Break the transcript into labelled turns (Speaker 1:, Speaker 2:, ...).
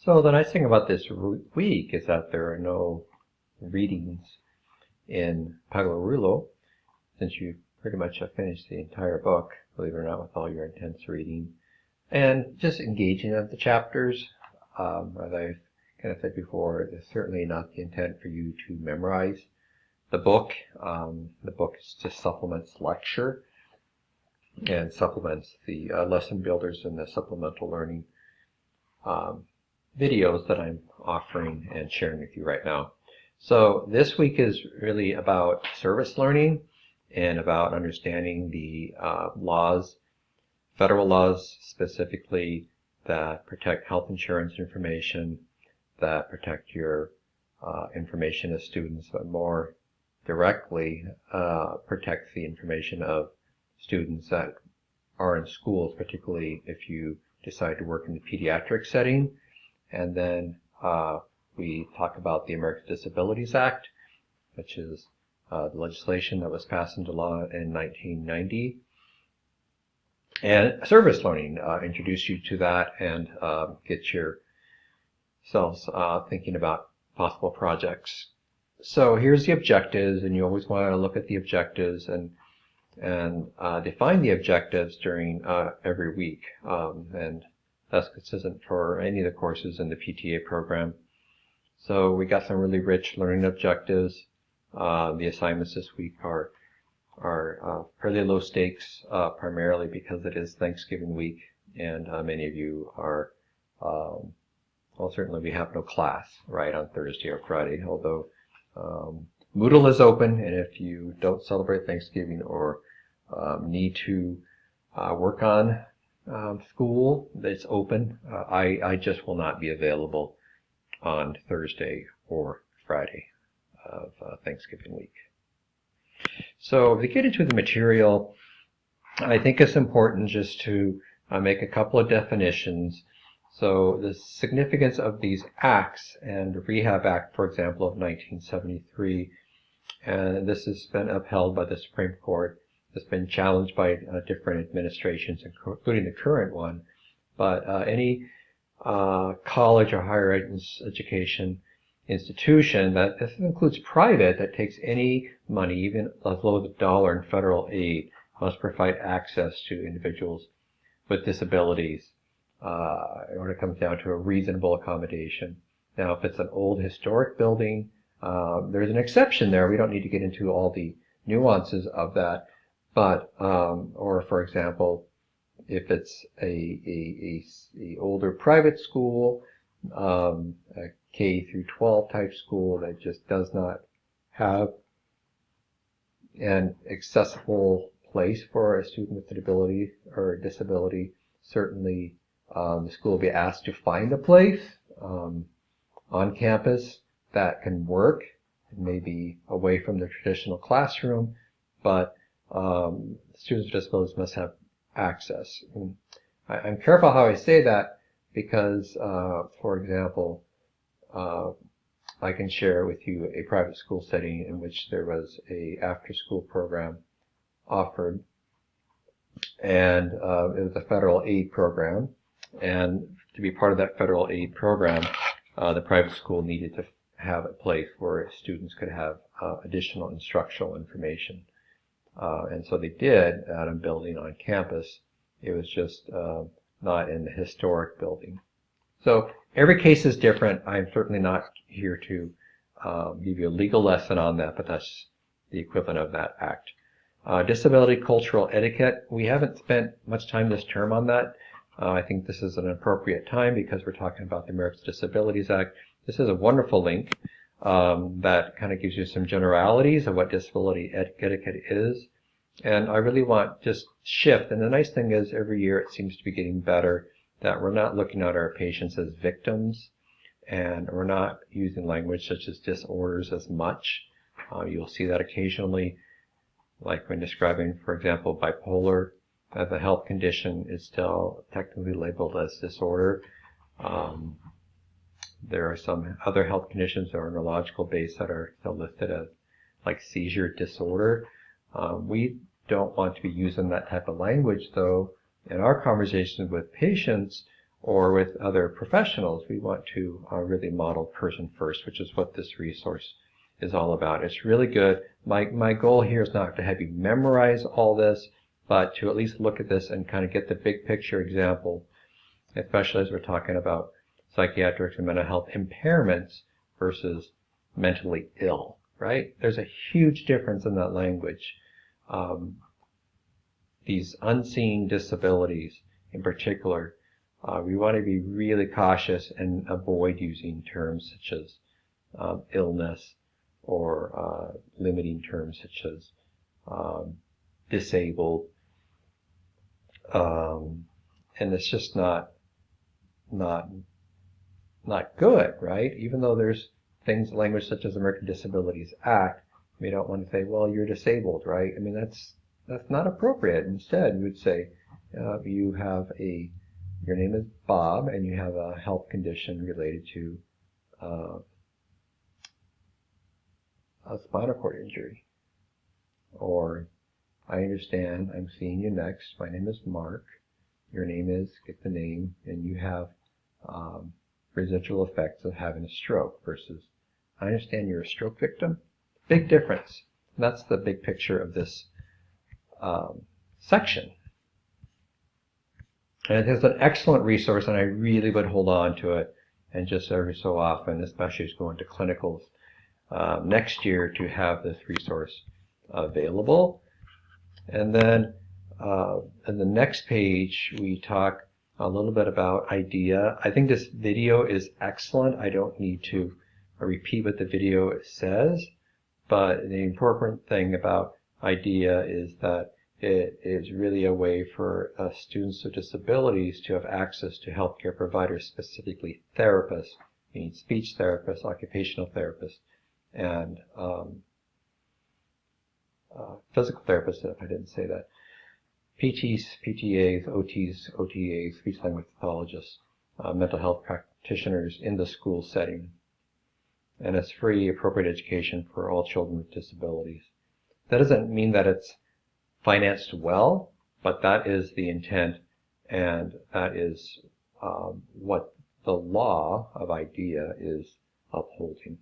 Speaker 1: So the nice thing about this week is that there are no readings in Paglarulo, since you pretty much have finished the entire book, believe it or not, with all your intense reading. And just engaging of the chapters, as I've kind of said before, it's certainly not the intent for you to memorize the book. The book just supplements lecture and supplements the lesson builders and the supplemental learning videos that I'm offering and sharing with you right now. So this week is really about service learning and about understanding the laws, federal laws specifically, that protect health insurance information, that protect your information as students, but more directly protects the information of students that are in schools, particularly if you decide to work in the pediatric setting. And then we talk about the Americans with Disabilities Act, which is the legislation that was passed into law in 1990. And service learning, introduce you to that and get yourselves thinking about possible projects. So here's the objectives, and you always want to look at the objectives and define the objectives during every week. And that's consistent for any of the courses in the PTA program. So we got some really rich learning objectives. The assignments this week are fairly low stakes, primarily because it is Thanksgiving week, and many of you are, well, certainly we have no class, right, on Thursday or Friday, although Moodle is open, and if you don't celebrate Thanksgiving or need to work on school, it's open. I just will not be available on Thursday or Friday of Thanksgiving week. So to get into the material, I think it's important just to make a couple of definitions. So the significance of these acts, and the Rehab Act, for example, of 1973, and this has been upheld by the Supreme Court. It's been challenged by different administrations, including the current one. But any college or higher education institution, that this includes private, that takes any money, even as low as $1 in federal aid, must provide access to individuals with disabilities when it comes down to a reasonable accommodation. Now, if it's an old historic building, there's an exception there. We don't need to get into all the nuances of that. But, or for example, if it's a older private school, a K through 12 type school that just does not have an accessible place for a student with an ability or disability, certainly the school will be asked to find a place on campus that can work. It may be away from the traditional classroom, but students with disabilities must have access. And I'm careful how I say that because, for example, I can share with you a private school setting in which there was a after-school program offered, and it was a federal aid program. And to be part of that federal aid program, the private school needed to have a place where students could have additional instructional information. And so they did at a building on campus. It was just not in the historic building. So every case is different. I'm certainly not here to give you a legal lesson on that, but that's the equivalent of that act. Disability cultural etiquette. We haven't spent much time this term on that. I think this is an appropriate time because we're talking about the Americans with Disabilities Act. This is a wonderful link that kind of gives you some generalities of what disability etiquette is. And I really want just shift. And the nice thing is every year it seems to be getting better, that we're not looking at our patients as victims, and we're not using language such as disorders as much. You'll see that occasionally, like when describing, for example, bipolar as a health condition is still technically labeled as disorder. There are some other health conditions that are neurological based that are still listed as like seizure disorder. We don't want to be using that type of language, though, in our conversations with patients or with other professionals, we want to really model person first, which is what this resource is all about. It's really good. My goal here is not to have you memorize all this, but to at least look at this and kind of get the big picture example, especially as we're talking about psychiatric and mental health impairments versus mentally ill, right? There's a huge difference in that language. These unseen disabilities in particular, we want to be really cautious and avoid using terms such as illness or limiting terms such as disabled. And it's just not good, right? Even though there's things, language such as American Disabilities Act, we don't want to say, well, you're disabled, right? I mean, that's not appropriate. Instead, we would say, you have your name is Bob, and you have a health condition related to a spinal cord injury. Or, I understand, I'm seeing you next. My name is Mark. Your name is, get the name, and you have residual effects of having a stroke versus, I understand you're a stroke victim. Big difference. And that's the big picture of this section. And it is an excellent resource, and I really would hold on to it, and just every so often, especially as going to clinicals next year, to have this resource available. And then in the next page, we talk a little bit about IDEA. I think this video is excellent. I don't need to repeat what the video says, but the important thing about IDEA is that it is really a way for students with disabilities to have access to healthcare providers, specifically therapists, meaning speech therapists, occupational therapists, and physical therapists, if I didn't say that, PTs, PTAs, OTs, OTAs, speech language pathologists, mental health practitioners in the school setting. And it's free, appropriate education for all children with disabilities. That doesn't mean that it's financed well, but that is the intent, and that is what the law of IDEA is upholding.